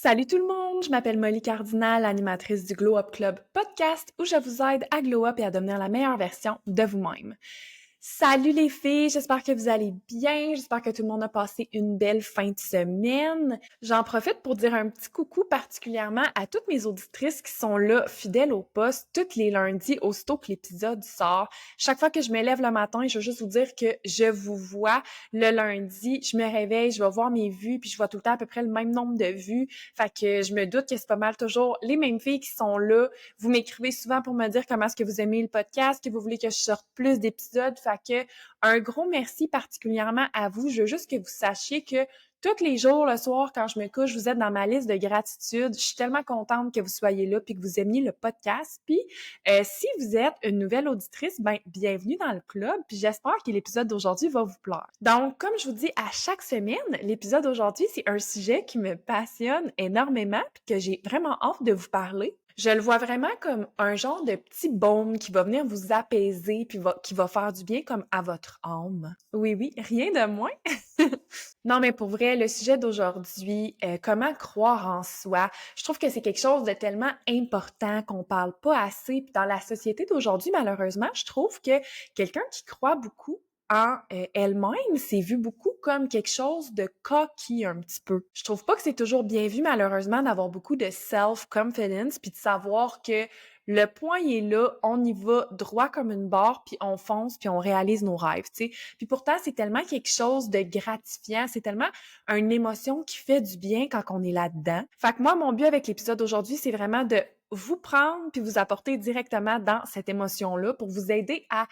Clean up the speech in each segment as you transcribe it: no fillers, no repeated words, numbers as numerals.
Salut tout le monde, je m'appelle Molly Cardinal, animatrice du Glow Up Club podcast où je vous aide à glow up et à devenir la meilleure version de vous-même. Salut les filles, j'espère que vous allez bien, j'espère que tout le monde a passé une belle fin de semaine. J'en profite pour dire un petit coucou particulièrement à toutes mes auditrices qui sont là, fidèles au poste, tous les lundis, aussitôt que l'épisode sort. Chaque fois que je me lève le matin, je veux juste vous dire que je vous vois le lundi, je me réveille, je vais voir mes vues, puis je vois tout le temps à peu près le même nombre de vues. Fait que je me doute que c'est pas mal toujours les mêmes filles qui sont là. Vous m'écrivez souvent pour me dire comment est-ce que vous aimez le podcast, que vous voulez que je sorte plus d'épisodes. Fait que un gros merci particulièrement à vous. Je veux juste que vous sachiez que tous les jours, le soir, quand je me couche, vous êtes dans ma liste de gratitude. Je suis tellement contente que vous soyez là puis que vous aimiez le podcast. Puis, si vous êtes une nouvelle auditrice, bienvenue dans le club. Puis j'espère que l'épisode d'aujourd'hui va vous plaire. Donc, comme je vous dis à chaque semaine, l'épisode d'aujourd'hui, c'est un sujet qui me passionne énormément puis que j'ai vraiment hâte de vous parler. Je le vois vraiment comme un genre de petit baume qui va venir vous apaiser puis qui va faire du bien comme à votre âme. Oui, oui, rien de moins. Non, mais pour vrai, le sujet d'aujourd'hui, comment croire en soi, je trouve que c'est quelque chose de tellement important qu'on parle pas assez. Puis dans la société d'aujourd'hui, malheureusement, je trouve que quelqu'un qui croit beaucoup en elle-même, c'est vu beaucoup comme quelque chose de cocky un petit peu. Je trouve pas que c'est toujours bien vu, malheureusement, d'avoir beaucoup de self-confidence puis de savoir que le point il est là, on y va droit comme une barre, puis on fonce, puis on réalise nos rêves, tu sais. Puis pourtant, c'est tellement quelque chose de gratifiant, c'est tellement une émotion qui fait du bien quand on est là-dedans. Fait que moi, mon but avec l'épisode d'aujourd'hui, c'est vraiment de vous prendre puis vous apporter directement dans cette émotion-là pour vous aider à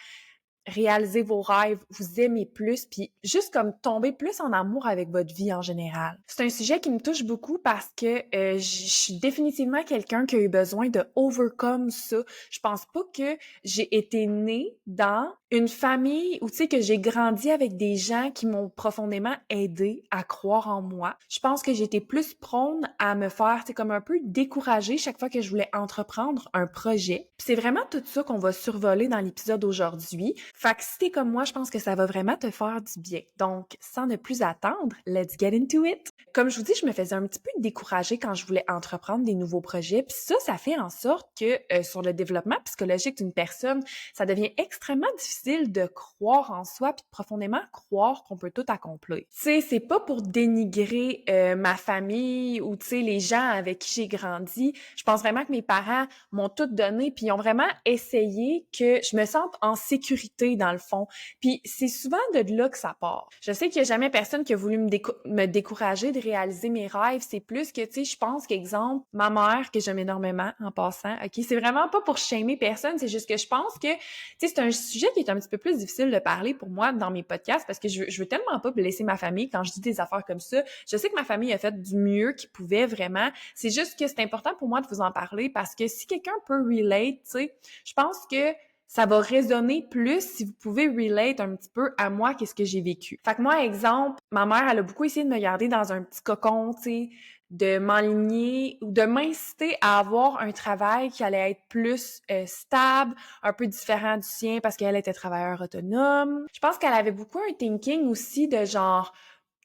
réaliser vos rêves, vous aimer plus, puis juste comme tomber plus en amour avec votre vie en général. C'est un sujet qui me touche beaucoup parce que je suis définitivement quelqu'un qui a eu besoin de overcome ça. Je pense pas que j'ai été née dans une famille où, tu sais, que j'ai grandi avec des gens qui m'ont profondément aidé à croire en moi. Je pense que j'étais plus prône à me faire, c'est comme un peu décourager chaque fois que je voulais entreprendre un projet. Puis c'est vraiment tout ça qu'on va survoler dans l'épisode d'aujourd'hui. Fait que si t'es comme moi, je pense que ça va vraiment te faire du bien. Donc, sans ne plus attendre, let's get into it! Comme je vous dis, je me faisais un petit peu décourager quand je voulais entreprendre des nouveaux projets. Puis ça fait en sorte que sur le développement psychologique d'une personne, ça devient extrêmement difficile de croire en soi puis de profondément croire qu'on peut tout accomplir. Tu sais, c'est pas pour dénigrer ma famille ou, tu sais, les gens avec qui j'ai grandi. Je pense vraiment que mes parents m'ont tout donné puis ils ont vraiment essayé que je me sente en sécurité dans le fond. Puis c'est souvent de là que ça part. Je sais qu'il y a jamais personne qui a voulu me décourager de réaliser mes rêves. C'est plus que, tu sais, je pense qu'exemple, ma mère, que j'aime énormément en passant, OK, c'est vraiment pas pour shamer personne, c'est juste que je pense que, tu sais, c'est un sujet qui est un petit peu plus difficile de parler pour moi dans mes podcasts parce que je veux tellement pas blesser ma famille quand je dis des affaires comme ça. Je sais que ma famille a fait du mieux qu'ils pouvaient vraiment. C'est juste que c'est important pour moi de vous en parler parce que si quelqu'un peut relate, tu sais, je pense que ça va résonner plus si vous pouvez relate un petit peu à moi qu'est-ce que j'ai vécu. Fait que moi, exemple, ma mère, elle a beaucoup essayé de me garder dans un petit cocon, tu sais, de m'enligner ou de m'inciter à avoir un travail qui allait être plus stable, un peu différent du sien parce qu'elle était travailleur autonome. Je pense qu'elle avait beaucoup un thinking aussi de genre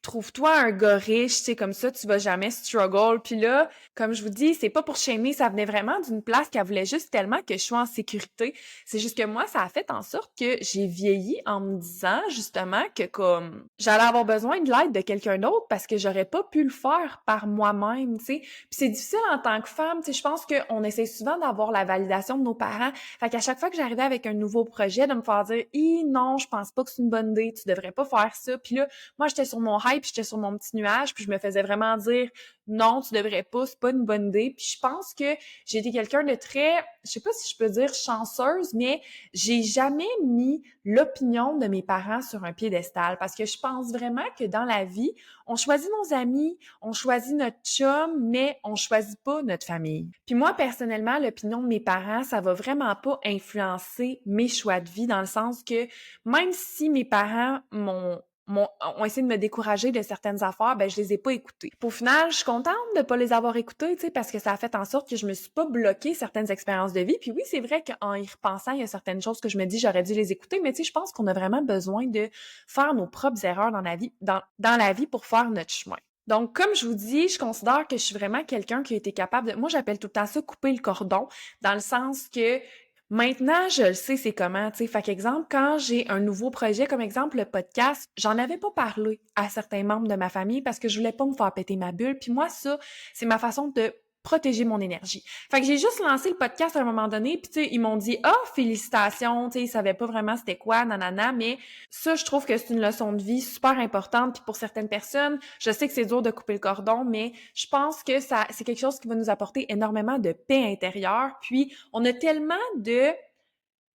trouve-toi un gars riche, tu sais, comme ça, tu vas jamais struggle. Puis là, comme je vous dis, c'est pas pour shamer, ça venait vraiment d'une place qu'elle voulait juste tellement que je sois en sécurité. C'est juste que moi, ça a fait en sorte que j'ai vieilli en me disant, justement, que comme, j'allais avoir besoin de l'aide de quelqu'un d'autre parce que j'aurais pas pu le faire par moi-même, tu sais. Puis c'est difficile en tant que femme, tu sais, je pense qu'on essaie souvent d'avoir la validation de nos parents. Fait qu'à chaque fois que j'arrivais avec un nouveau projet, de me faire dire, non, je pense pas que c'est une bonne idée, tu devrais pas faire ça. Puis là, moi, j'étais sur mon hype, puis j'étais sur mon petit nuage, puis je me faisais vraiment dire non, tu devrais pas, c'est pas une bonne idée. Puis je pense que j'ai été quelqu'un de très, je sais pas si je peux dire chanceuse, mais j'ai jamais mis l'opinion de mes parents sur un piédestal parce que je pense vraiment que dans la vie, on choisit nos amis, on choisit notre chum, mais on choisit pas notre famille. Puis moi, personnellement, l'opinion de mes parents, ça va vraiment pas influencer mes choix de vie dans le sens que même si mes parents ont essayé de me décourager de certaines affaires, ben je les ai pas écoutées. Puis au final, je suis contente de pas les avoir écoutées, tu sais, parce que ça a fait en sorte que je me suis pas bloquée certaines expériences de vie. Puis oui, c'est vrai qu'en y repensant, il y a certaines choses que je me dis j'aurais dû les écouter, mais tu sais, je pense qu'on a vraiment besoin de faire nos propres erreurs dans la vie, dans la vie pour faire notre chemin. Donc, comme je vous dis, je considère que je suis vraiment quelqu'un qui a été capable de... Moi, j'appelle tout le temps ça couper le cordon, dans le sens que maintenant, je le sais, c'est comment, tu sais. Fait qu'exemple, quand j'ai un nouveau projet, comme exemple le podcast, j'en avais pas parlé à certains membres de ma famille parce que je voulais pas me faire péter ma bulle. Puis moi, ça, c'est ma façon de protéger mon énergie. Fait que j'ai juste lancé le podcast à un moment donné, puis tu sais, ils m'ont dit « Ah, félicitations! » Tu sais, ils savaient pas vraiment c'était quoi, nanana, mais ça, je trouve que c'est une leçon de vie super importante, puis pour certaines personnes, je sais que c'est dur de couper le cordon, mais je pense que ça, c'est quelque chose qui va nous apporter énormément de paix intérieure, puis on a tellement de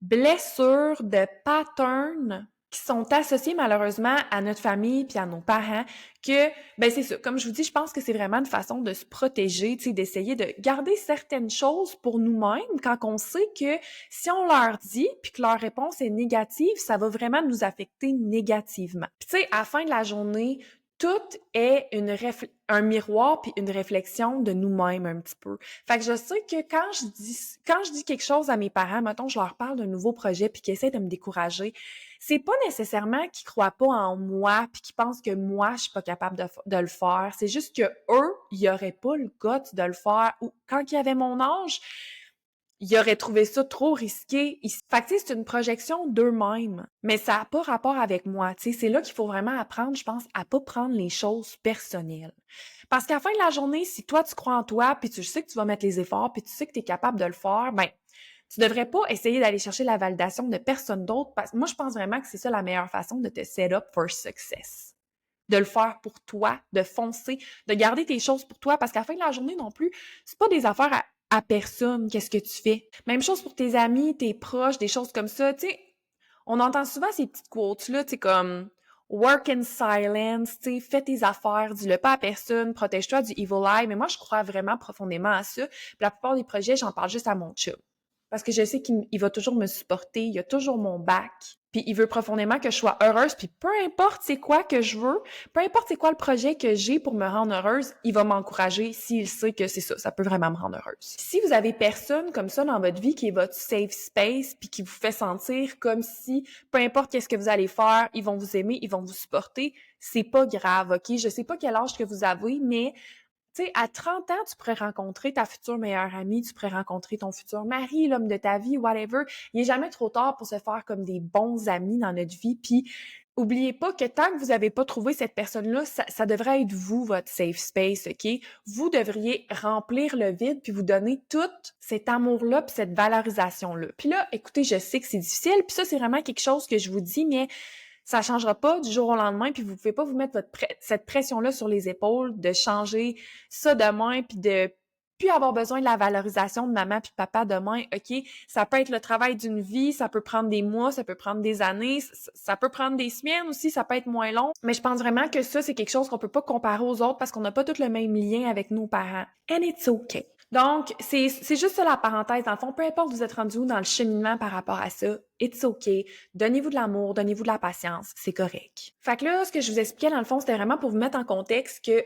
blessures, de patterns qui sont associés malheureusement à notre famille puis à nos parents que, ben c'est ça, comme je vous dis, je pense que c'est vraiment une façon de se protéger, tu sais, d'essayer de garder certaines choses pour nous-mêmes quand on sait que si on leur dit puis que leur réponse est négative, ça va vraiment nous affecter négativement. Puis tu sais, à la fin de la journée, tout est un miroir puis une réflexion de nous-mêmes un petit peu. Fait que je sais que quand je dis quelque chose à mes parents, mettons, je leur parle d'un nouveau projet puis qu'ils essaient de me décourager, c'est pas nécessairement qu'ils croient pas en moi puis qu'ils pensent que moi, je suis pas capable de le faire. C'est juste que eux, ils auraient pas le guts de le faire. Ou quand ils avaient mon âge, ils auraient trouvé ça trop risqué. Fait que, tu sais, c'est une projection d'eux-mêmes. Mais ça n'a pas rapport avec moi, tu sais. C'est là qu'il faut vraiment apprendre, je pense, à pas prendre les choses personnelles. Parce qu'à la fin de la journée, si toi, tu crois en toi, puis tu sais que tu vas mettre les efforts, puis tu sais que tu es capable de le faire, ben, tu devrais pas essayer d'aller chercher la validation de personne d'autre. Parce que moi, je pense vraiment que c'est ça la meilleure façon de te set up for success. De le faire pour toi, de foncer, de garder tes choses pour toi, parce qu'à la fin de la journée non plus, c'est pas des affaires à personne, qu'est-ce que tu fais. Même chose pour tes amis, tes proches, des choses comme ça, tu sais. On entend souvent ces petites quotes-là, tu sais, comme work in silence, tu sais, fais tes affaires, dis-le pas à personne, protège-toi du evil eye, mais moi, je crois vraiment profondément à ça. Puis la plupart des projets, j'en parle juste à mon chum. Parce que je sais qu'il va toujours me supporter, il a toujours mon back, puis il veut profondément que je sois heureuse, puis peu importe c'est quoi que je veux, peu importe c'est quoi le projet que j'ai pour me rendre heureuse, il va m'encourager s'il sait que c'est ça, ça peut vraiment me rendre heureuse. Si vous avez personne comme ça dans votre vie qui est votre safe space, puis qui vous fait sentir comme si, peu importe qu'est-ce que vous allez faire, ils vont vous aimer, ils vont vous supporter, c'est pas grave, ok? Je sais pas quel âge que vous avez, mais tu sais, à 30 ans, tu pourrais rencontrer ta future meilleure amie, tu pourrais rencontrer ton futur mari, l'homme de ta vie, whatever. Il est jamais trop tard pour se faire comme des bons amis dans notre vie. Puis, oubliez pas que tant que vous n'avez pas trouvé cette personne-là, ça devrait être vous, votre safe space, OK? Vous devriez remplir le vide puis vous donner tout cet amour-là puis cette valorisation-là. Puis là, écoutez, je sais que c'est difficile, puis ça, c'est vraiment quelque chose que je vous dis, mais ça changera pas du jour au lendemain, puis vous pouvez pas vous mettre cette pression-là sur les épaules de changer ça demain, puis de plus avoir besoin de la valorisation de maman puis papa demain. OK, ça peut être le travail d'une vie, ça peut prendre des mois, ça peut prendre des années, ça peut prendre des semaines aussi, ça peut être moins long, mais je pense vraiment que ça, c'est quelque chose qu'on peut pas comparer aux autres parce qu'on n'a pas tout le même lien avec nos parents. And it's okay. Donc, c'est juste ça la parenthèse. Dans le fond, peu importe vous êtes rendu où dans le cheminement par rapport à ça, it's okay. Donnez-vous de l'amour, donnez-vous de la patience, c'est correct. Fait que là, ce que je vous expliquais dans le fond, c'était vraiment pour vous mettre en contexte que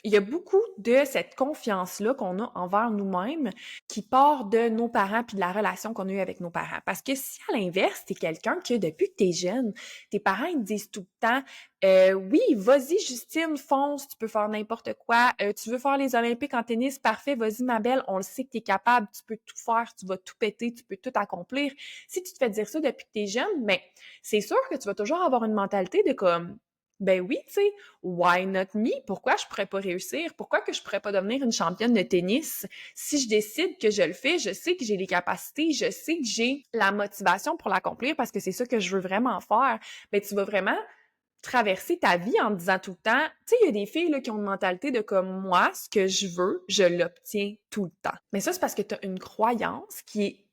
il y a beaucoup de cette confiance-là qu'on a envers nous-mêmes qui part de nos parents puis de la relation qu'on a eue avec nos parents. Parce que si à l'inverse, t'es quelqu'un que depuis que t'es jeune, tes parents ils te disent tout le temps oui, vas-y, Justine, fonce, tu peux faire n'importe quoi. Tu veux faire les Olympiques en tennis, parfait, vas-y, ma belle, on le sait que tu es capable, tu peux tout faire, tu vas tout péter, tu peux tout accomplir. Si tu te fais dire ça depuis que tu es jeune, ben, c'est sûr que tu vas toujours avoir une mentalité de comme, ben oui, tu sais, why not me? Pourquoi je pourrais pas réussir? Pourquoi que je pourrais pas devenir une championne de tennis? Si je décide que je le fais, je sais que j'ai les capacités, je sais que j'ai la motivation pour l'accomplir parce que c'est ça que je veux vraiment faire. Ben, tu vas vraiment traverser ta vie en te disant tout le temps, tu sais, il y a des filles là, qui ont une mentalité de comme moi, ce que je veux, je l'obtiens tout le temps. Mais ça, c'est parce que tu as une croyance qui est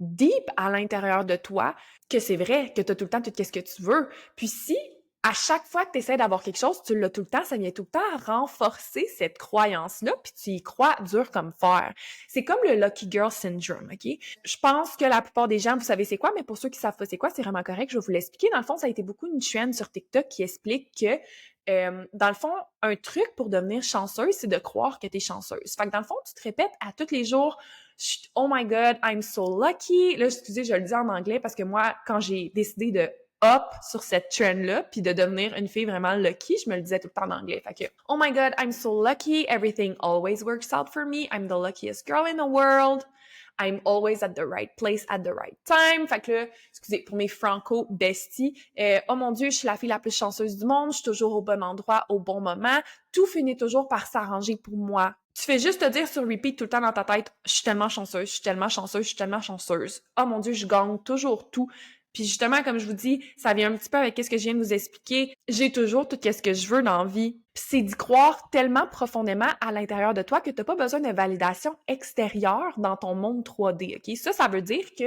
deep à l'intérieur de toi, que c'est vrai, que tu as tout le temps tout ce que tu veux. Puis si à chaque fois que tu essaies d'avoir quelque chose, tu l'as tout le temps, ça vient tout le temps renforcer cette croyance-là, puis tu y crois dur comme fer. C'est comme le Lucky Girl Syndrome, OK? Je pense que la plupart des gens, vous savez c'est quoi, mais pour ceux qui savent pas c'est quoi, c'est vraiment correct, je vais vous l'expliquer. Dans le fond, ça a été beaucoup une trend sur TikTok qui explique que dans le fond, un truc pour devenir chanceuse, c'est de croire que tu es chanceuse. Fait que dans le fond, tu te répètes à tous les jours « Oh my God, I'm so lucky ». Là, excusez, je le dis en anglais parce que moi, quand j'ai décidé de up sur cette trend-là, puis de devenir une fille vraiment lucky. Je me le disais tout le temps en anglais. Fait que, oh my God, I'm so lucky. Everything always works out for me. I'm the luckiest girl in the world. I'm always at the right place at the right time. Fait que là, excusez, pour mes franco besties, oh mon Dieu, je suis la fille la plus chanceuse du monde, je suis toujours au bon endroit, au bon moment. Tout finit toujours par s'arranger pour moi. Tu fais juste te dire sur repeat tout le temps dans ta tête, je suis tellement chanceuse, je suis tellement chanceuse, je suis tellement chanceuse. Oh mon Dieu, je gagne toujours tout. Puis justement, comme je vous dis, ça vient un petit peu avec ce que je viens de vous expliquer. J'ai toujours tout ce que je veux dans la vie. Puis c'est d'y croire tellement profondément à l'intérieur de toi que t'as pas besoin de validation extérieure dans ton monde 3D, OK? Ça veut dire que,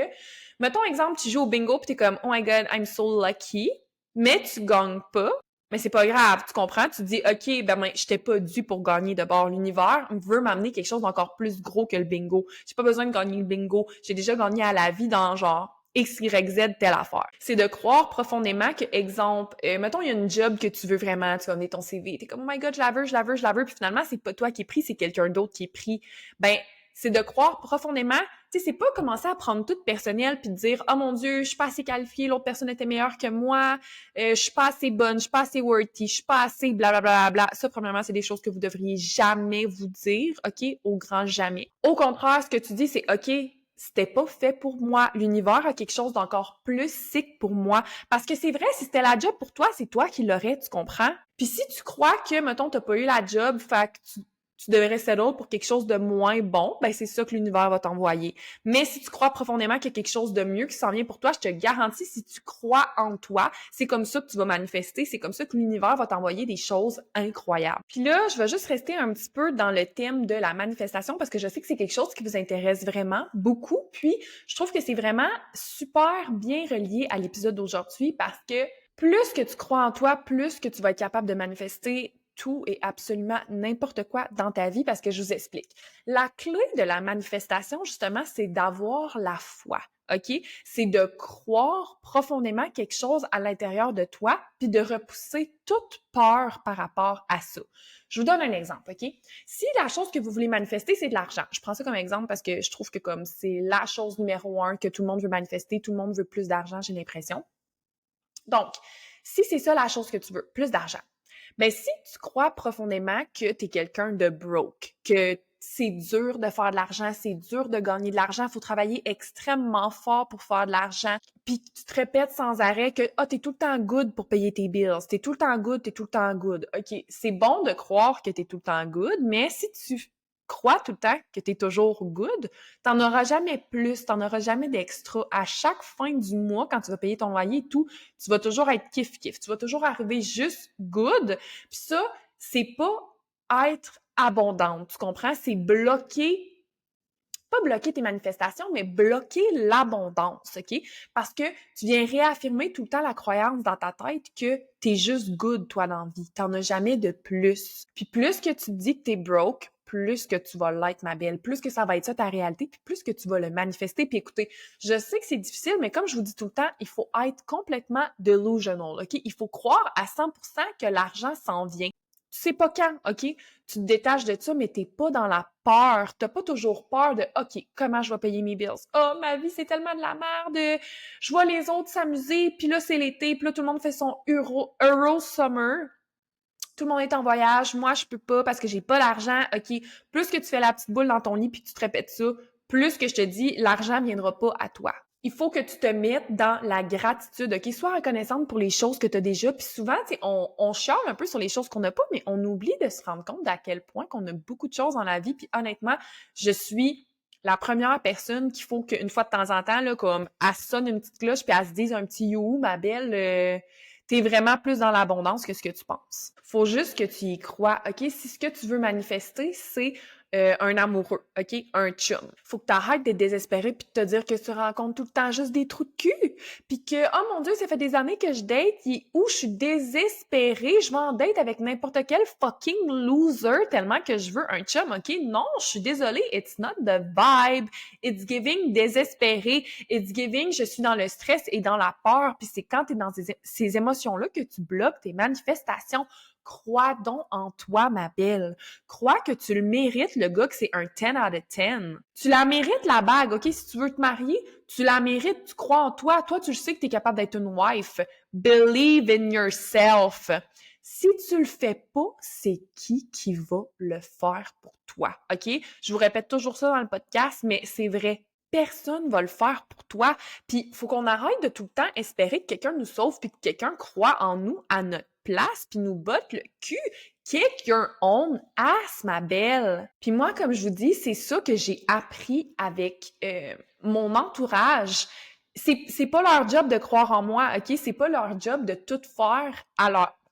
mettons exemple, tu joues au bingo pis t'es comme « Oh my God, I'm so lucky », mais tu gagnes pas. Mais c'est pas grave, tu comprends? Tu te dis « OK, ben j'étais pas due pour gagner de bord. L'univers veut m'amener quelque chose d'encore plus gros que le bingo. J'ai pas besoin de gagner le bingo. J'ai déjà gagné à la vie dans genre X, Y, Z, telle affaire. » C'est de croire profondément que, exemple, mettons, il y a une job que tu veux vraiment, tu vas donner ton CV, t'es comme, oh my God, je la veux, puis finalement, c'est pas toi qui es pris, c'est quelqu'un d'autre qui est pris. Ben, c'est de croire profondément, tu sais, c'est pas commencer à prendre tout personnel puis de dire, oh mon Dieu, je suis pas assez qualifiée, l'autre personne était meilleure que moi, je suis pas assez bonne, je suis pas assez worthy, je suis pas assez blablabla. Ça, premièrement, c'est des choses que vous devriez jamais vous dire, OK? Au grand jamais. Au contraire, ce que tu dis, c'est, OK, c'était pas fait pour moi. L'univers a quelque chose d'encore plus sick pour moi. Parce que c'est vrai, si c'était la job pour toi, c'est toi qui l'aurais, tu comprends? Puis si tu crois que, mettons, t'as pas eu la job, fait que tu devrais settle pour quelque chose de moins bon, ben c'est ça que l'univers va t'envoyer. Mais si tu crois profondément qu'il y a quelque chose de mieux qui s'en vient pour toi, je te garantis, si tu crois en toi, c'est comme ça que tu vas manifester, c'est comme ça que l'univers va t'envoyer des choses incroyables. Puis là, je vais juste rester un petit peu dans le thème de la manifestation parce que je sais que c'est quelque chose qui vous intéresse vraiment beaucoup, puis je trouve que c'est vraiment super bien relié à l'épisode d'aujourd'hui parce que plus que tu crois en toi, plus que tu vas être capable de manifester tout et absolument n'importe quoi dans ta vie parce que je vous explique. La clé de la manifestation, justement, c'est d'avoir la foi, OK? C'est de croire profondément quelque chose à l'intérieur de toi puis de repousser toute peur par rapport à ça. Je vous donne un exemple, OK? Si la chose que vous voulez manifester, c'est de l'argent. Je prends ça comme exemple parce que je trouve que comme c'est la chose numéro 1 que tout le monde veut manifester, tout le monde veut plus d'argent, j'ai l'impression. Donc, si c'est ça la chose que tu veux, plus d'argent, ben si tu crois profondément que tu es quelqu'un de broke, que c'est dur de faire de l'argent, c'est dur de gagner de l'argent, il faut travailler extrêmement fort pour faire de l'argent, puis tu te répètes sans arrêt que t'es tout le temps good pour payer tes bills, t'es tout le temps good, t'es tout le temps good. OK, c'est bon de croire que t'es tout le temps good, mais si tu crois tout le temps que t'es toujours good, t'en auras jamais plus, t'en auras jamais d'extra. À chaque fin du mois, quand tu vas payer ton loyer et tout, tu vas toujours être kiff-kiff. Tu vas toujours arriver juste good. Puis ça, c'est pas être abondante, tu comprends? C'est pas bloquer tes manifestations, mais bloquer l'abondance, OK? Parce que tu viens réaffirmer tout le temps la croyance dans ta tête que t'es juste good, toi, dans la vie. T'en as jamais de plus. Puis plus que tu te dis que t'es broke, plus que tu vas l'être, ma belle, plus que ça va être ça ta réalité, puis plus que tu vas le manifester. Puis écoutez, je sais que c'est difficile, mais comme je vous dis tout le temps, il faut être complètement delusional, OK? Il faut croire à 100% que l'argent s'en vient. Tu sais pas quand, OK? Tu te détaches de ça, mais t'es pas dans la peur. T'as pas toujours peur de « OK, comment je vais payer mes bills? Oh, ma vie, c'est tellement de la merde! Je vois les autres s'amuser, puis là, c'est l'été, puis là, tout le monde fait son Euro Summer. Tout le monde est en voyage. Moi, je peux pas parce que j'ai pas l'argent. OK, plus que tu fais la petite boule dans ton lit puis que tu te répètes ça, plus que je te dis, l'argent viendra pas à toi. Il faut que tu te mettes dans la gratitude, OK? Sois reconnaissante pour les choses que tu as déjà. Puis souvent, on chiale un peu sur les choses qu'on n'a pas, mais on oublie de se rendre compte d'à quel point qu'on a beaucoup de choses dans la vie. Puis honnêtement, je suis la première personne qu'il faut qu'une fois de temps en temps, là, comme elle sonne une petite cloche puis elle se dise un petit « youhou, ma belle t'es vraiment plus dans l'abondance que ce que tu penses. » Faut juste que tu y crois, OK? Si ce que tu veux manifester, c'est un amoureux, OK? Un chum. Faut que tu arrêtes d'être désespéré puis de te dire que tu rencontres tout le temps juste des trous de cul. Puis que, oh mon Dieu, ça fait des années que je date où je suis désespérée. Je vais en date avec n'importe quel fucking loser tellement que je veux un chum, OK? Non, je suis désolée. It's not the vibe. It's giving désespéré. It's giving je suis dans le stress et dans la peur. Puis c'est quand tu es dans ces émotions-là que tu bloques tes manifestations. Crois donc en toi, ma belle. Crois que tu le mérites, le gars, que c'est un 10 out of 10. Tu la mérites, la bague, OK? Si tu veux te marier, tu la mérites, tu crois en toi. Toi, tu le sais que tu es capable d'être une wife. Believe in yourself. Si tu le fais pas, c'est qui va le faire pour toi, OK? Je vous répète toujours ça dans le podcast, mais c'est vrai. Personne va le faire pour toi. Puis, il faut qu'on arrête de tout le temps espérer que quelqu'un nous sauve puis que quelqu'un croit en nous à notre place puis nous botte le cul. Kick your own ass, ma belle. Puis moi, comme je vous dis, c'est ça que j'ai appris avec mon entourage. C'est pas leur job de croire en moi, OK? C'est pas leur job de tout faire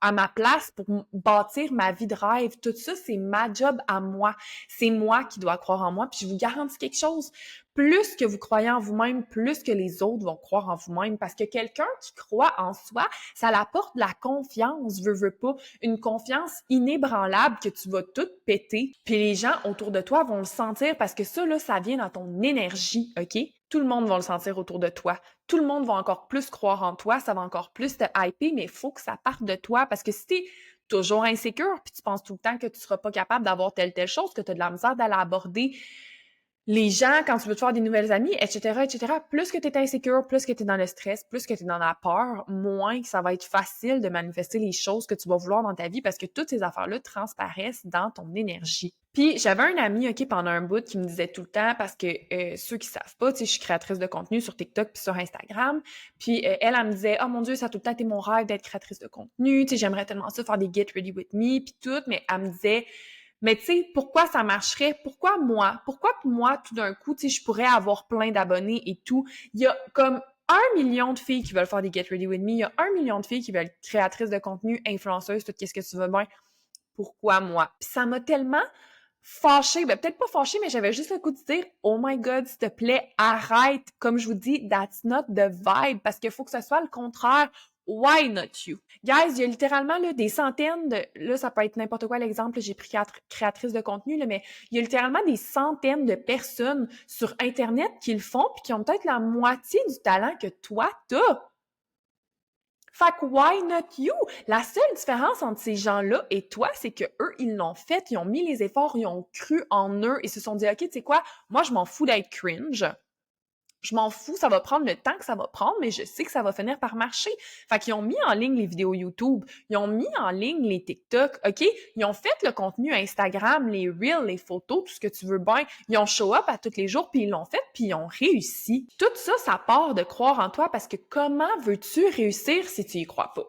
à ma place pour bâtir ma vie de rêve. Tout ça, c'est ma job à moi. C'est moi qui dois croire en moi. Puis je vous garantis quelque chose, plus que vous croyez en vous-même, plus que les autres vont croire en vous-même. Parce que quelqu'un qui croit en soi, ça l'apporte de la confiance, veut pas. Une confiance inébranlable que tu vas tout péter. Puis les gens autour de toi vont le sentir parce que ça, là, ça vient dans ton énergie, OK? Tout le monde va le sentir autour de toi. Tout le monde va encore plus croire en toi, ça va encore plus te hyper, mais il faut que ça parte de toi parce que si t'es toujours insécure puis tu penses tout le temps que tu seras pas capable d'avoir telle chose, que tu as de la misère d'aller aborder les gens, quand tu veux te faire des nouvelles amies, etc., plus que tu es insécure, plus que tu es dans le stress, plus que tu es dans la peur, moins que ça va être facile de manifester les choses que tu vas vouloir dans ta vie parce que toutes ces affaires-là transparaissent dans ton énergie. Puis, j'avais un ami, OK, pendant un bout qui me disait tout le temps, parce que ceux qui savent pas, tu sais, je suis créatrice de contenu sur TikTok puis sur Instagram, puis elle me disait « Oh mon Dieu, ça a tout le temps été mon rêve d'être créatrice de contenu, tu sais, j'aimerais tellement ça faire des Get Ready With Me, puis tout, mais elle me disait mais tu sais, pourquoi ça marcherait? Pourquoi moi? Pourquoi que moi, tout d'un coup, tu sais, je pourrais avoir plein d'abonnés et tout? Il y a comme 1 million de filles qui veulent faire des Get Ready With Me. Il y a 1 million de filles qui veulent être créatrices de contenu, influenceuses, tout qu'est-ce que tu veux bien. Pourquoi moi? Puis ça m'a tellement fâchée, ben peut-être pas fâchée, mais j'avais juste le coup de dire « Oh my God, s'il te plaît, arrête! » Comme je vous dis, that's not the vibe, parce qu'il faut que ce soit le contraire. Why not you? Guys, il y a littéralement là, des centaines de... Là, ça peut être n'importe quoi l'exemple, j'ai pris créatrice de contenu, là, mais il y a littéralement des centaines de personnes sur Internet qui le font puis qui ont peut-être la moitié du talent que toi, t'as. Fait que why not you? La seule différence entre ces gens-là et toi, c'est que eux, ils l'ont fait, ils ont mis les efforts, ils ont cru en eux et se sont dit, OK, tu sais quoi, moi, je m'en fous d'être cringe. Je m'en fous, ça va prendre le temps que ça va prendre, mais je sais que ça va finir par marcher. Fait qu'ils ont mis en ligne les vidéos YouTube, ils ont mis en ligne les TikTok, OK? Ils ont fait le contenu Instagram, les Reels, les photos, tout ce que tu veux bien. Ils ont show up à tous les jours, puis ils l'ont fait, puis ils ont réussi. Tout ça, ça part de croire en toi parce que comment veux-tu réussir si tu y crois pas?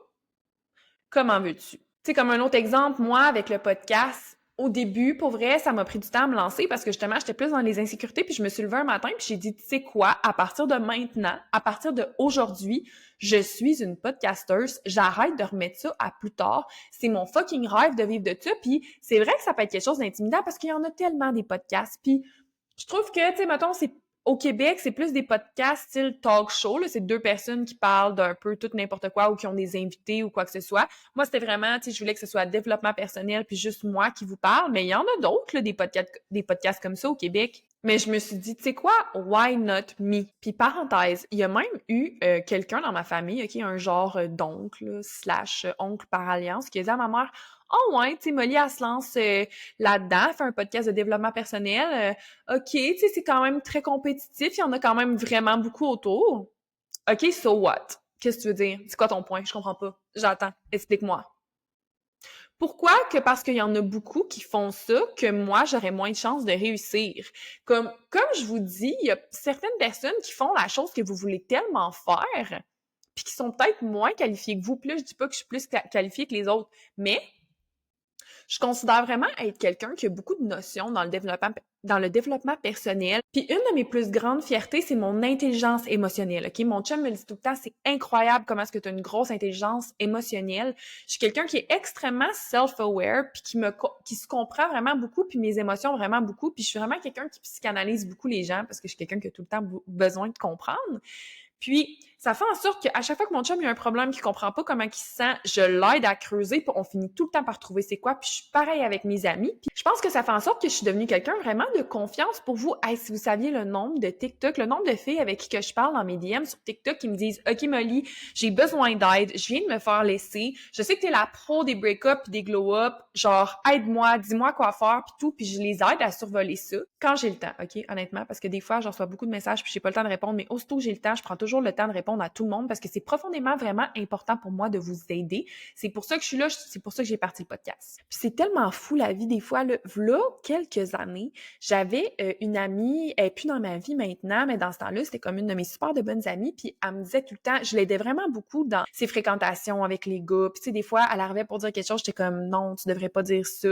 Comment veux-tu? Tu sais, comme un autre exemple, moi, avec le podcast, au début, pour vrai, ça m'a pris du temps à me lancer parce que justement, j'étais plus dans les insécurités, puis je me suis levée un matin, puis j'ai dit, tu sais quoi, à partir de maintenant, à partir d'aujourd'hui, je suis une podcasteuse, j'arrête de remettre ça à plus tard, c'est mon fucking rêve de vivre de ça, puis c'est vrai que ça peut être quelque chose d'intimidant parce qu'il y en a tellement des podcasts, puis je trouve que, tu sais, mettons, au Québec, c'est plus des podcasts style talk show, là. C'est deux personnes qui parlent d'un peu tout n'importe quoi ou qui ont des invités ou quoi que ce soit. Moi, c'était vraiment, tu sais, je voulais que ce soit développement personnel puis juste moi qui vous parle, mais il y en a d'autres, là, des podcasts comme ça au Québec. Mais je me suis dit, tu sais quoi, why not me? Puis parenthèse, il y a même eu quelqu'un dans ma famille, OK, un genre d'oncle, slash oncle par alliance, qui a dit à ma mère, oh ouais, tu sais, Molly, elle se lance là-dedans, elle fait un podcast de développement personnel. OK, tu sais, c'est quand même très compétitif, il y en a quand même vraiment beaucoup autour. OK, so what? Qu'est-ce que tu veux dire? C'est quoi ton point? Je comprends pas. J'attends. Explique-moi. Pourquoi que parce qu'il y en a beaucoup qui font ça, que moi, j'aurais moins de chances de réussir? Comme je vous dis, il y a certaines personnes qui font la chose que vous voulez tellement faire, puis qui sont peut-être moins qualifiées que vous. Puis là, je dis pas que je suis plus qualifiée que les autres, mais je considère vraiment être quelqu'un qui a beaucoup de notions dans le développement personnel. Puis une de mes plus grandes fiertés, c'est mon intelligence émotionnelle. OK? Mon chum me dit tout le temps, c'est incroyable comment est-ce que tu as une grosse intelligence émotionnelle. Je suis quelqu'un qui est extrêmement self-aware, puis qui se comprend vraiment beaucoup, puis mes émotions vraiment beaucoup. Puis je suis vraiment quelqu'un qui psychanalyse beaucoup les gens parce que je suis quelqu'un qui a tout le temps besoin de comprendre. Puis, ça fait en sorte qu'à chaque fois que mon chum il a un problème qu'il comprend pas comment il se sent, je l'aide à creuser, puis on finit tout le temps par trouver c'est quoi, puis je suis pareil avec mes amis. Puis je pense que ça fait en sorte que je suis devenue quelqu'un vraiment de confiance pour vous. Hey, si vous saviez le nombre de TikTok, le nombre de filles avec qui que je parle dans mes DM sur TikTok qui me disent « OK, Molly, j'ai besoin d'aide, je viens de me faire laisser, je sais que t'es la pro des break-up puis des glow-up, genre aide-moi, dis-moi quoi faire puis tout, puis je les aide à survoler ça quand j'ai le temps, OK, honnêtement, parce que des fois, j'en reçois beaucoup de messages puis j'ai pas le temps de répondre, mais aussitôt que j'ai le temps, je prends toujours le temps de répondre à tout le monde parce que c'est profondément vraiment important pour moi de vous aider. C'est pour ça que je suis là, c'est pour ça que j'ai parti le podcast. Puis c'est tellement fou la vie des fois, là, v'là quelques années, j'avais une amie, elle est plus dans ma vie maintenant, mais dans ce temps-là, c'était comme une de mes super de bonnes amies, puis elle me disait tout le temps, je l'aidais vraiment beaucoup dans ses fréquentations avec les gars, puis tu sais, des fois, elle arrivait pour dire quelque chose, j'étais comme, non, tu devrais pas dire ça.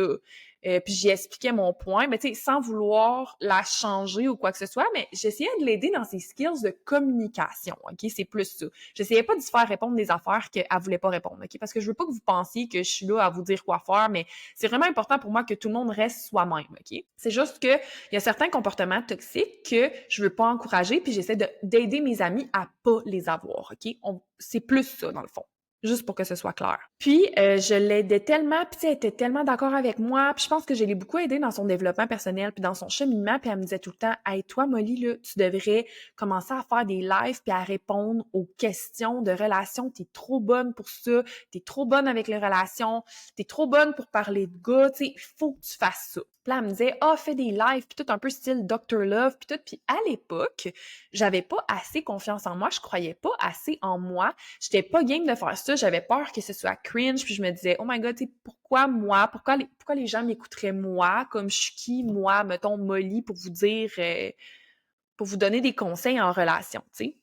Puis j'y expliquais mon point, mais tu sais, sans vouloir la changer ou quoi que ce soit, mais j'essayais de l'aider dans ses skills de communication, OK? C'est plus ça. J'essayais pas de se faire répondre des affaires qu'elle voulait pas répondre, OK? Parce que je veux pas que vous pensiez que je suis là à vous dire quoi faire, mais c'est vraiment important pour moi que tout le monde reste soi-même, OK? C'est juste que il y a certains comportements toxiques que je veux pas encourager, puis j'essaie d'aider mes amis à pas les avoir, OK? C'est plus ça, dans le fond. Juste pour que ce soit clair. Puis, je l'aidais tellement, puis elle était tellement d'accord avec moi, puis je pense que je l'ai beaucoup aidée dans son développement personnel, puis dans son cheminement, puis elle me disait tout le temps « Hey, toi, Molly, là, tu devrais commencer à faire des lives puis à répondre aux questions de relations. T'es trop bonne pour ça, t'es trop bonne avec les relations, t'es trop bonne pour parler de gars, tu sais, il faut que tu fasses ça. » Puis là, elle me disait « Ah, fais des lives, puis tout un peu style Dr. Love, puis tout. » Puis à l'époque, j'avais pas assez confiance en moi, je croyais pas assez en moi, j'étais pas game de faire ça, j'avais peur que ce soit cringe, puis je me disais « Oh my God, tu sais, pourquoi moi? Pourquoi les gens m'écouteraient moi? Comme je suis qui, moi, mettons, Molly, pour vous dire... pour vous donner des conseils en relation, tu sais. »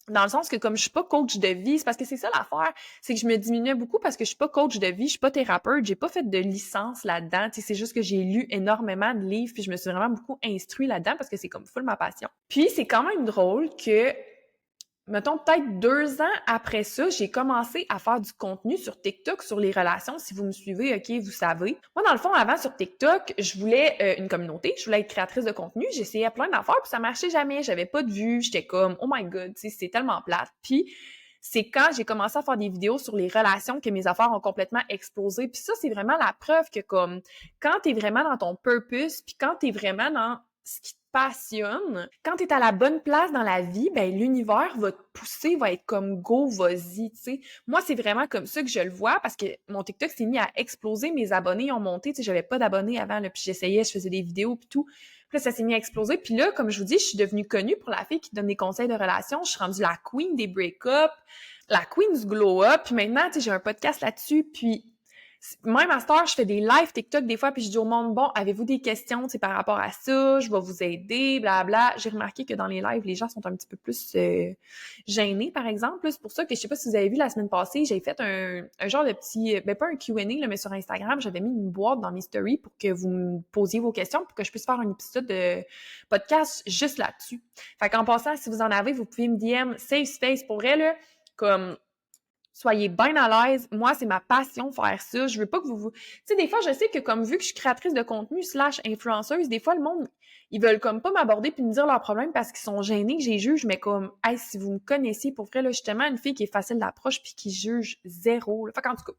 Dans le sens que comme je suis pas coach de vie, c'est parce que c'est ça l'affaire, c'est que je me diminuais beaucoup parce que je suis pas coach de vie, je suis pas thérapeute, j'ai pas fait de licence là-dedans, tu sais, c'est juste que j'ai lu énormément de livres puis je me suis vraiment beaucoup instruite là-dedans parce que c'est comme full ma passion. Puis c'est quand même drôle que mettons, peut-être 2 ans après ça, j'ai commencé à faire du contenu sur TikTok, sur les relations. Si vous me suivez, OK, vous savez. Moi, dans le fond, avant, sur TikTok, je voulais une communauté, je voulais être créatrice de contenu. J'essayais plein d'affaires, puis ça marchait jamais. J'avais pas de vues. J'étais comme, oh my God, tu sais, c'est tellement plate. Puis, c'est quand j'ai commencé à faire des vidéos sur les relations que mes affaires ont complètement explosé. Puis ça, c'est vraiment la preuve que comme, quand t'es vraiment dans ton purpose, puis quand t'es vraiment dans ce qui te passionne, quand t'es à la bonne place dans la vie, ben l'univers va te pousser, va être comme go, vas-y, tu sais. Moi, c'est vraiment comme ça que je le vois parce que mon TikTok s'est mis à exploser, mes abonnés ont monté, tu sais, j'avais pas d'abonnés avant, là, puis j'essayais, je faisais des vidéos puis tout. Puis là, ça s'est mis à exploser. Puis là, comme je vous dis, je suis devenue connue pour la fille qui donne des conseils de relations. Je suis rendue la queen des break-up, la queen du glow-up. Puis maintenant, tu sais, j'ai un podcast là-dessus. Puis même à cette heure, je fais des lives TikTok des fois, puis je dis au monde, bon, avez-vous des questions, tu sais, par rapport à ça? Je vais vous aider, blabla. J'ai remarqué que dans les lives, les gens sont un petit peu plus gênés, par exemple. C'est pour ça que, je sais pas si vous avez vu la semaine passée, j'ai fait un genre de petit, ben pas un Q&A, là, mais sur Instagram, j'avais mis une boîte dans mes stories pour que vous me posiez vos questions, pour que je puisse faire un épisode de podcast juste là-dessus. Fait qu'en passant, si vous en avez, vous pouvez me DM Safe Space pour elle, là, comme... Soyez bien à l'aise. Moi, c'est ma passion faire ça. Je veux pas que vous... Tu sais, des fois, je sais que comme vu que je suis créatrice de contenu / influenceuse, des fois, le monde, ils veulent comme pas m'aborder puis me dire leurs problèmes parce qu'ils sont gênés que j'ai juge, mais comme, hey, si vous me connaissiez, pour vrai, là, justement, une fille qui est facile d'approche puis qui juge zéro. Là. Fait qu'en tout cas,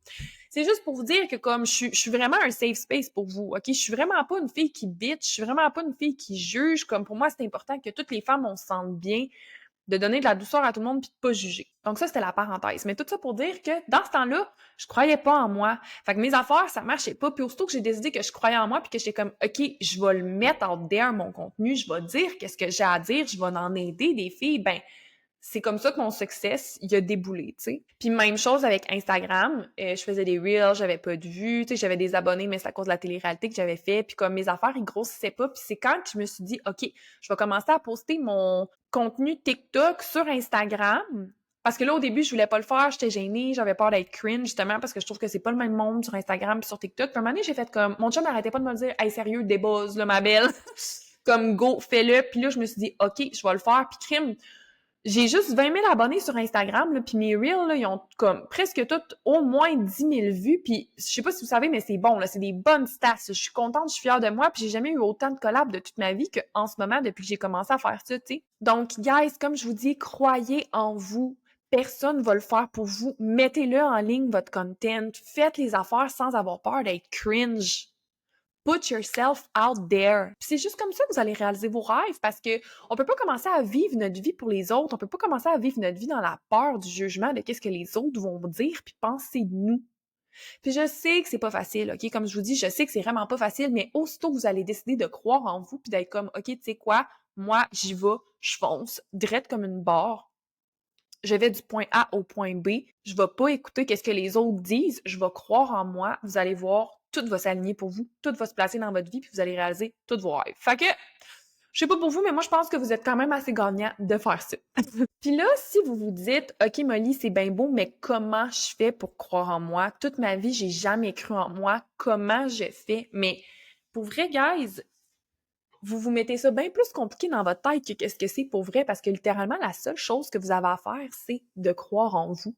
c'est juste pour vous dire que comme je suis vraiment un safe space pour vous, OK? Je suis vraiment pas une fille qui bitch, je suis vraiment pas une fille qui juge. Comme pour moi, c'est important que toutes les femmes, on se sente bien, de donner de la douceur à tout le monde puis de pas juger. Donc ça, c'était la parenthèse. Mais tout ça pour dire que dans ce temps-là, je croyais pas en moi. Fait que mes affaires, ça marchait pas. Puis aussitôt que j'ai décidé que je croyais en moi puis que j'étais comme, OK, je vais le mettre out there, mon contenu, je vais dire qu'est-ce que j'ai à dire, je vais en aider des filles, ben c'est comme ça que mon succès, il a déboulé, tu sais. Puis même chose avec Instagram, je faisais des reels, j'avais pas de vues, tu sais, j'avais des abonnés, mais c'est à cause de la télé-réalité que j'avais fait, puis comme mes affaires, ils grossissaient pas, puis c'est quand je me suis dit, OK, je vais commencer à poster mon contenu TikTok sur Instagram, parce que là, au début, je voulais pas le faire, j'étais gênée, j'avais peur d'être cringe, justement, parce que je trouve que c'est pas le même monde sur Instagram puis sur TikTok. Puis à un moment donné, j'ai fait comme, mon chum n'arrêtait pas de me le dire, « Hey, sérieux, débuzz, là, ma belle! » Comme, go, fais-le. Puis là, je me suis dit, OK, je vais le faire, puis crime, J'ai juste 20 000 abonnés sur Instagram, là, puis mes Reels, là, ils ont comme presque toutes au moins 10 000 vues, puis je sais pas si vous savez, mais c'est bon, là, c'est des bonnes stats. Je suis contente, je suis fière de moi, puis j'ai jamais eu autant de collabs de toute ma vie qu'en ce moment, depuis que j'ai commencé à faire ça, tu sais. Donc, guys, comme je vous dis, croyez en vous. Personne va le faire pour vous. Mettez-le en ligne, votre content. Faites les affaires sans avoir peur d'être cringe. Put yourself out there. Puis c'est juste comme ça que vous allez réaliser vos rêves parce que on peut pas commencer à vivre notre vie pour les autres. On peut pas commencer à vivre notre vie dans la peur du jugement de qu'est-ce que les autres vont dire puis penser de nous. Puis je sais que c'est pas facile, OK? Comme je vous dis, je sais que c'est vraiment pas facile, mais aussitôt que vous allez décider de croire en vous puis d'être comme, OK, tu sais quoi? Moi, j'y vais, je fonce, drette comme une barre. Je vais du point A au point B. Je vais pas écouter qu'est-ce que les autres disent. Je vais croire en moi. Vous allez voir, tout va s'aligner pour vous. Tout va se placer dans votre vie puis vous allez réaliser tous vos rêves. Fait que, je sais pas pour vous, mais moi, je pense que vous êtes quand même assez gagnant de faire ça. Puis là, si vous vous dites, OK, Molly, c'est bien beau, mais comment je fais pour croire en moi? Toute ma vie, j'ai jamais cru en moi. Comment je fais? Mais pour vrai, guys, vous vous mettez ça bien plus compliqué dans votre tête que qu'est-ce que c'est pour vrai, parce que littéralement, la seule chose que vous avez à faire, c'est de croire en vous.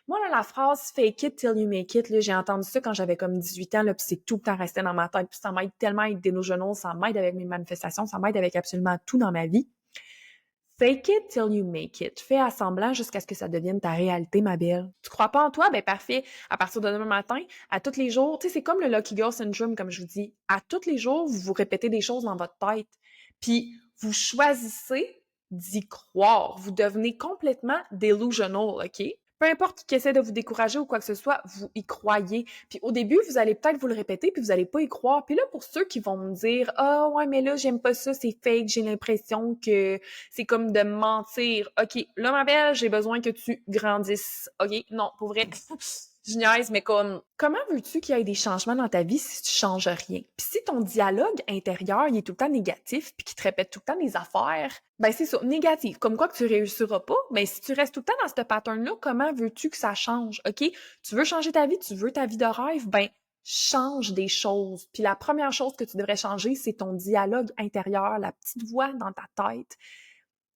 Moi, là, la phrase « fake it till you make it », là, j'ai entendu ça quand j'avais comme 18 ans, là, puis c'est tout le temps resté dans ma tête, puis ça m'aide tellement à être délusionnel, ça m'aide avec mes manifestations, ça m'aide avec absolument tout dans ma vie. Fake it till you make it. Fais à semblant jusqu'à ce que ça devienne ta réalité, ma belle. Tu crois pas en toi? Ben parfait. À partir de demain matin, à tous les jours, tu sais, c'est comme le Lucky Girl Syndrome, comme je vous dis. À tous les jours, vous vous répétez des choses dans votre tête. Puis, vous choisissez d'y croire. Vous devenez complètement delusional, OK? Peu importe qui essaie de vous décourager ou quoi que ce soit, vous y croyez. Puis au début, vous allez peut-être vous le répéter, puis vous allez pas y croire. Puis là, pour ceux qui vont me dire « Ah ouais, mais là, j'aime pas ça, c'est fake, j'ai l'impression que c'est comme de mentir. » OK, là, ma belle, j'ai besoin que tu grandisses. OK? Non, pour vrai, je niaise, mais comme, comment veux-tu qu'il y ait des changements dans ta vie si tu changes rien? Puis si ton dialogue intérieur, il est tout le temps négatif, puis qu'il te répète tout le temps des affaires, ben c'est ça, négatif. Comme quoi que tu réussiras pas, ben si tu restes tout le temps dans ce pattern-là, comment veux-tu que ça change? OK? Tu veux changer ta vie, tu veux ta vie de rêve, ben change des choses. Puis la première chose que tu devrais changer, c'est ton dialogue intérieur, la petite voix dans ta tête.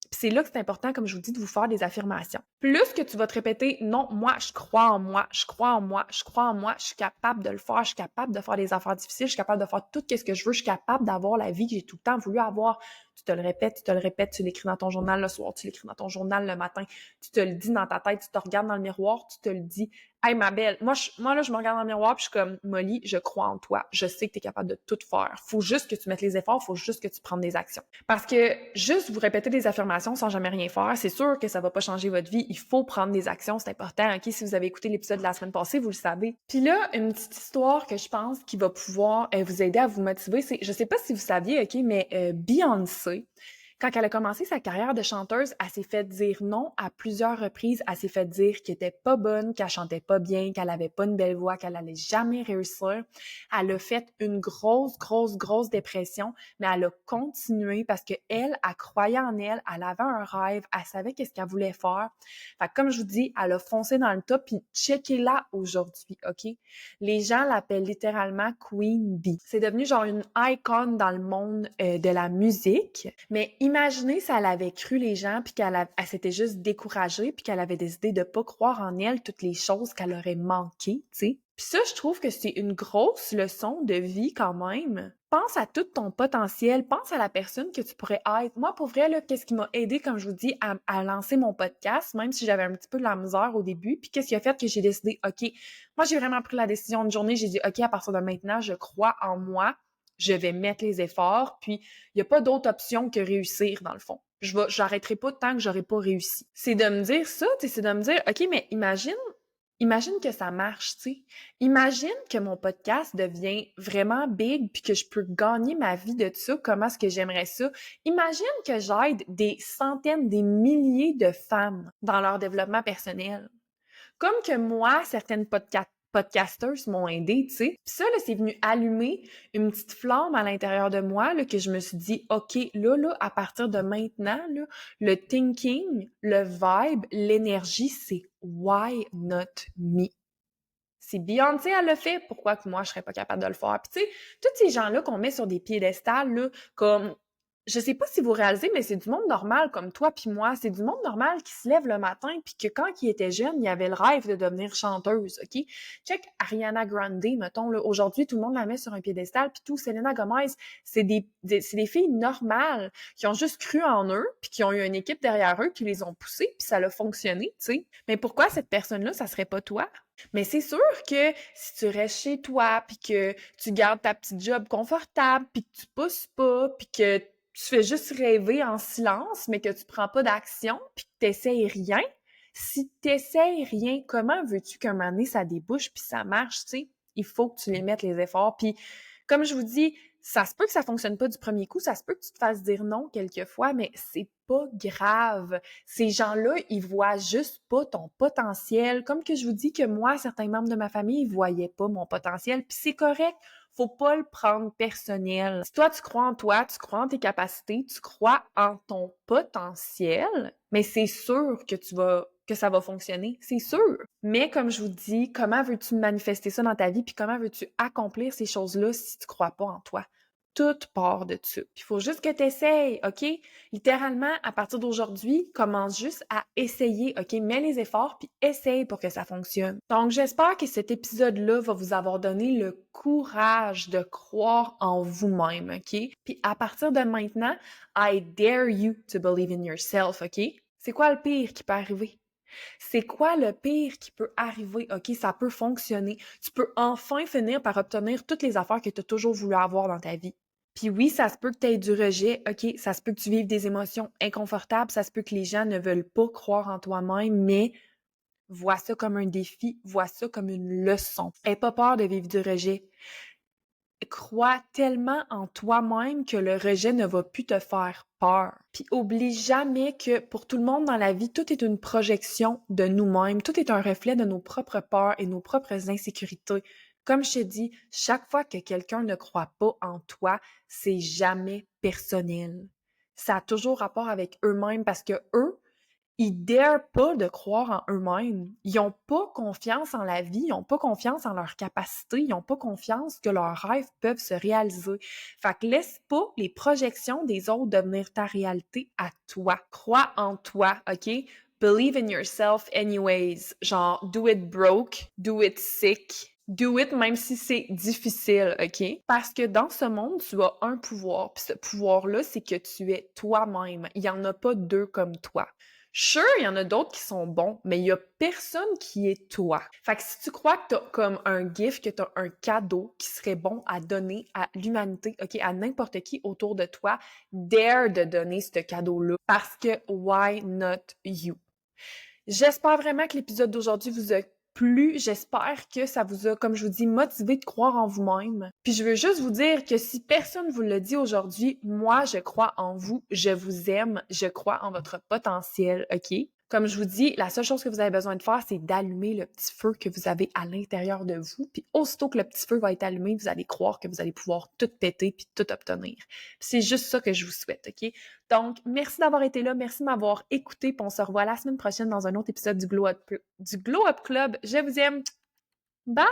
Puis c'est là que c'est important, comme je vous dis, de vous faire des affirmations. Plus que tu vas te répéter, non, moi, je crois en moi, je crois en moi, je crois en moi, je suis capable de le faire, je suis capable de faire des affaires difficiles, je suis capable de faire tout ce que je veux, je suis capable d'avoir la vie que j'ai tout le temps voulu avoir. Tu te le répètes, tu te le répètes, tu l'écris dans ton journal le soir, tu l'écris dans ton journal le matin, tu te le dis dans ta tête, tu te regardes dans le miroir, tu te le dis. Hey, ma belle, moi là, je me regarde dans le miroir puis je suis comme, Molly, je crois en toi. Je sais que tu es capable de tout faire. Faut juste que tu mettes les efforts, faut juste que tu prennes des actions. Parce que juste vous répéter des affirmations sans jamais rien faire, c'est sûr que ça va pas changer votre vie. Il faut prendre des actions, c'est important. OK, si vous avez écouté l'épisode de la semaine passée, vous le savez. Puis là, une petite histoire que je pense qui va pouvoir vous aider à vous motiver, c'est, je sais pas si vous saviez, OK, mais Beyoncé, quand elle a commencé sa carrière de chanteuse, elle s'est fait dire non à plusieurs reprises. Elle s'est fait dire qu'elle était pas bonne, qu'elle chantait pas bien, qu'elle avait pas une belle voix, qu'elle allait jamais réussir. Elle a fait une grosse dépression, mais elle a continué parce que elle croyait en elle, elle avait un rêve, elle savait qu'est-ce qu'elle voulait faire. Fait que comme je vous dis, elle a foncé dans le top, puis checkez-la aujourd'hui, OK? Les gens l'appellent littéralement Queen Bee. C'est devenu genre une icône dans le monde de la musique, mais imaginez si elle avait cru les gens puis elle s'était juste découragée puis qu'elle avait décidé de pas croire en elle toutes les choses qu'elle aurait manquées, tu sais. Puis ça, je trouve que c'est une grosse leçon de vie quand même. Pense à tout ton potentiel, pense à la personne que tu pourrais être. Moi, pour vrai, là, qu'est-ce qui m'a aidé, comme je vous dis, à lancer mon podcast, même si j'avais un petit peu de la misère au début, puis qu'est-ce qui a fait que j'ai décidé, OK, moi, j'ai vraiment pris la décision de journée, j'ai dit, OK, à partir de maintenant, je crois en moi, je vais mettre les efforts, puis il n'y a pas d'autre option que réussir, dans le fond. J'arrêterai pas tant que j'aurai pas réussi. C'est de me dire ça, c'est de me dire, OK, mais imagine que ça marche, tu sais. Imagine que mon podcast devient vraiment big puis que je peux gagner ma vie de ça. Comment est-ce que j'aimerais ça? Imagine que j'aide des centaines, des milliers de femmes dans leur développement personnel. Comme que moi, certaines podcasters m'ont aidé, tu sais. Puis ça, là, c'est venu allumer une petite flamme à l'intérieur de moi, là, que je me suis dit, OK, là, à partir de maintenant, là, le thinking, le vibe, l'énergie, c'est why not me? Si Beyoncé, elle le fait, pourquoi que moi, je serais pas capable de le faire? Puis tu sais, tous ces gens-là qu'on met sur des piédestals, là, comme je sais pas si vous réalisez, mais c'est du monde normal comme toi puis moi. C'est du monde normal qui se lève le matin puis que quand il était jeune, il avait le rêve de devenir chanteuse, OK? Check Ariana Grande, mettons, là. Aujourd'hui, tout le monde la met sur un piédestal puis tout. Selena Gomez, c'est des filles normales qui ont juste cru en eux puis qui ont eu une équipe derrière eux qui les ont poussées puis ça a fonctionné, tu sais. Mais pourquoi cette personne-là, ça serait pas toi? Mais c'est sûr que si tu restes chez toi puis que tu gardes ta petite job confortable puis que tu pousses pas puis que tu fais juste rêver en silence, mais que tu prends pas d'action, puis que t'essayes rien. Si t'essayes rien, comment veux-tu qu'un moment donné, ça débouche puis ça marche, tu sais? Il faut que tu les mettes les efforts. Puis, comme je vous dis, ça se peut que ça fonctionne pas du premier coup, ça se peut que tu te fasses dire non quelquefois, mais c'est pas grave. Ces gens-là, ils voient juste pas ton potentiel. Comme que je vous dis que moi, certains membres de ma famille, ils voyaient pas mon potentiel, puis c'est correct. Faut pas le prendre personnel. Si toi, tu crois en toi, tu crois en tes capacités, tu crois en ton potentiel, mais c'est sûr que ça va fonctionner, c'est sûr. Mais comme je vous dis, comment veux-tu manifester ça dans ta vie, puis comment veux-tu accomplir ces choses-là si tu crois pas en toi? Tout part de ça. Puis il faut juste que tu essayes, OK? Littéralement, à partir d'aujourd'hui, commence juste à essayer, OK? Mets les efforts, puis essaye pour que ça fonctionne. Donc, j'espère que cet épisode-là va vous avoir donné le courage de croire en vous-même, OK? Puis à partir de maintenant, I dare you to believe in yourself, OK? C'est quoi le pire qui peut arriver? C'est quoi le pire qui peut arriver? OK, ça peut fonctionner. Tu peux enfin finir par obtenir toutes les affaires que tu as toujours voulu avoir dans ta vie. Puis oui, ça se peut que tu aies du rejet, OK, ça se peut que tu vives des émotions inconfortables, ça se peut que les gens ne veulent pas croire en toi-même, mais vois ça comme un défi, vois ça comme une leçon. Aie pas peur de vivre du rejet. Crois tellement en toi-même que le rejet ne va plus te faire peur. Puis oublie jamais que pour tout le monde dans la vie, tout est une projection de nous-mêmes, tout est un reflet de nos propres peurs et nos propres insécurités. Comme je te dis, chaque fois que quelqu'un ne croit pas en toi, c'est jamais personnel. Ça a toujours rapport avec eux-mêmes parce que eux, ils darent pas de croire en eux-mêmes. Ils ont pas confiance en la vie, ils ont pas confiance en leurs capacités, ils ont pas confiance que leurs rêves peuvent se réaliser. Fait que laisse pas les projections des autres devenir ta réalité à toi. Crois en toi, OK? Believe in yourself anyways. Genre, do it broke, do it sick, do it même si c'est difficile, OK? Parce que dans ce monde, tu as un pouvoir. Puis ce pouvoir-là, c'est que tu es toi-même. Il y en a pas deux comme toi. Sure, il y en a d'autres qui sont bons, mais il y a personne qui est toi. Fait que si tu crois que t'as comme un gift, que t'as un cadeau qui serait bon à donner à l'humanité, OK, à n'importe qui autour de toi, dare de donner ce cadeau-là. Parce que why not you? J'espère vraiment que l'épisode d'aujourd'hui vous a plu. J'espère que ça vous a, comme je vous dis, motivé de croire en vous-même. Puis je veux juste vous dire que si personne vous le dit aujourd'hui, moi, je crois en vous, je vous aime, je crois en votre potentiel, OK? Comme je vous dis, la seule chose que vous avez besoin de faire, c'est d'allumer le petit feu que vous avez à l'intérieur de vous. Puis aussitôt que le petit feu va être allumé, vous allez croire que vous allez pouvoir tout péter puis tout obtenir. Puis c'est juste ça que je vous souhaite, OK? Donc, merci d'avoir été là, merci de m'avoir écouté, puis on se revoit la semaine prochaine dans un autre épisode du Glow Up Club. Je vous aime! Bye!